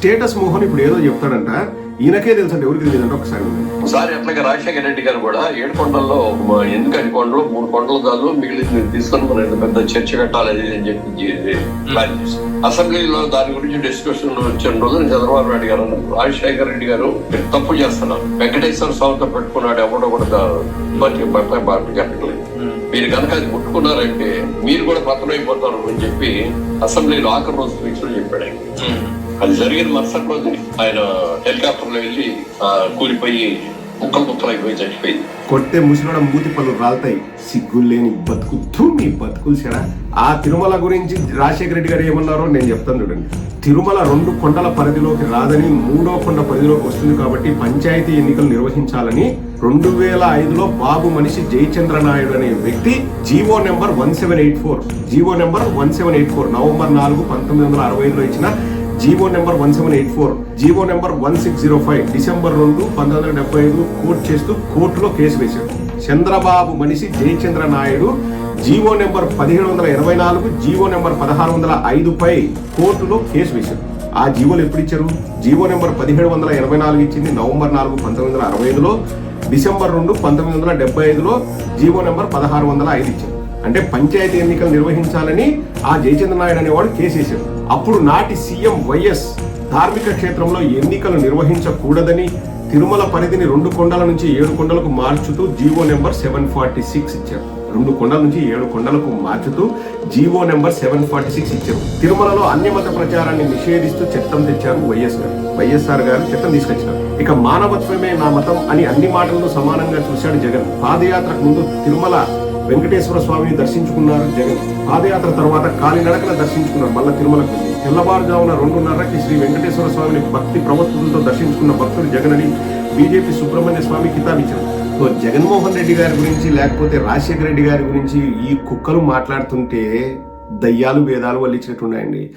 Status Mohan ఇప్పుడు ఏదో చెప్తాడంట, ఈయనకే తెలుసండి, ఎవరికి తెలియదంటే ఒకసారి అట్లాగే రాజశేఖర రెడ్డి గారు కూడా 7 కొండల్లో ఎందుకు 5 కొండలు 3 కొండలు కాదు మిగిలిన తీసుకొని మనం పెద్ద చర్చ కట్టాలి అని చెప్పి ప్లాన్ చేశారు. అసెంబ్లీలో దాని గురించి డిస్కషన్ వచ్చిన రోజు చంద్రబాబు నాయుడు గారు అన్నారు, రాజశేఖర రెడ్డి గారు తప్పు చేస్తున్నారు, వెంకటేశ్వర స్వామితో పెట్టుకున్నాడు ఎవడో కూడా కట్టలేదు, మీరు కనుక అది ముట్టుకున్నారంటే మీరు కూడా పతనం అయిపోతారు అని చెప్పి అసెంబ్లీలో ఆఖరి రోజు స్పీచ్ లో చెప్పాడు ఆయన. అది జరిగిన మరుసటి రోజు ఆయన హెలికాప్టర్ లో వెళ్ళి కూలిపోయి ముక్కలు అయిపోయి చచ్చిపోయింది. కొట్టే ముసిలోడ మూతి పళ్ళు రాలుతాయి, సిగ్గులేని బతుకుతూ మీ బతుకులు చెడ. ఆ తిరుమల గురించి రాజశేఖర రెడ్డి గారు ఏమన్నారో నేను చెప్తాను చూడండి. తిరుమల 2 కొండల పరిధిలోకి రాదని 3వ కొండ పరిధిలోకి వస్తుంది కాబట్టి పంచాయతీ ఎన్నికలు నిర్వహించాలని 2005లో బాబు మనిషి జయచంద్ర నాయుడు అనే వ్యక్తి జీవో నెంబర్ 1784 నవంబర్ 4, 1965లో ఇచ్చిన GO number 1784, GO number 1605 December 2, 1975 court చేస్తూ కోర్టులో కేసు వేశాడు. చంద్రబాబు మనిషి Jayachandra Naidu GO number 1784, GO number 1605 పై కోర్టులో కేసు వేశారు. ఆ జీవోలు ఎప్పుడు ఇచ్చారు? జీవో నెంబర్ 1784 ఇచ్చింది నవంబర్ 4, 1965లో, డిసెంబర్ 2, 1975లో జీవో నెంబర్ 1605 ఇచ్చారు. అంటే పంచాయతీ ఎన్నికలు నిర్వహించాలని ఆ జయచంద్ర నాయుడు అనేవాడు కేసు వేశాడు. అప్పుడు నాటి సీఎం వైఎస్ ధార్మిక క్షేత్రంలో ఎన్నికలు నిర్వహించకూడదని తిరుమల పరిధిని 2 కొండల నుంచి 7 కొండలకు మార్చుతూ జీవో నెంబర్ 746 ఇచ్చారు. 2 కొండల నుంచి 7 కొండలకు మార్చుతూ జీవో నెంబర్ 746 ఇచ్చారు. తిరుమలలో అన్యమత ప్రచారాన్ని నిషేధిస్తూ చట్టం తెచ్చారు వైఎస్ఆర్ గారు చట్టం తీసుకొచ్చారు. ఇక మానవత్వమే నా మతం అని అన్ని మాటలను సమానంగా చూశాడు జగన్. పాదయాత్రకు ముందు తిరుమల వెంకటేశ్వర స్వామిని దర్శించుకున్నారు జగన్. పాదయాత్ర తర్వాత కాలినడకన దర్శించుకున్నారు మళ్ళా తిరుమలకు. తెల్లవారుజామున 2:30కి శ్రీ వెంకటేశ్వర స్వామిని భక్తి ప్రవత్తులతో దర్శించుకున్న భక్తుడు జగన్ అని బీజేపీ సుబ్రహ్మణ్య స్వామి కితాబిచ్చారు. సో జగన్మోహన్ రెడ్డి గారి గురించి లేకపోతే రాజశేఖర రెడ్డి గారి గురించి ఈ కుక్కలు మాట్లాడుతుంటే దయ్యాలు వేదాలు వల్లించినట్టున్నాయండి.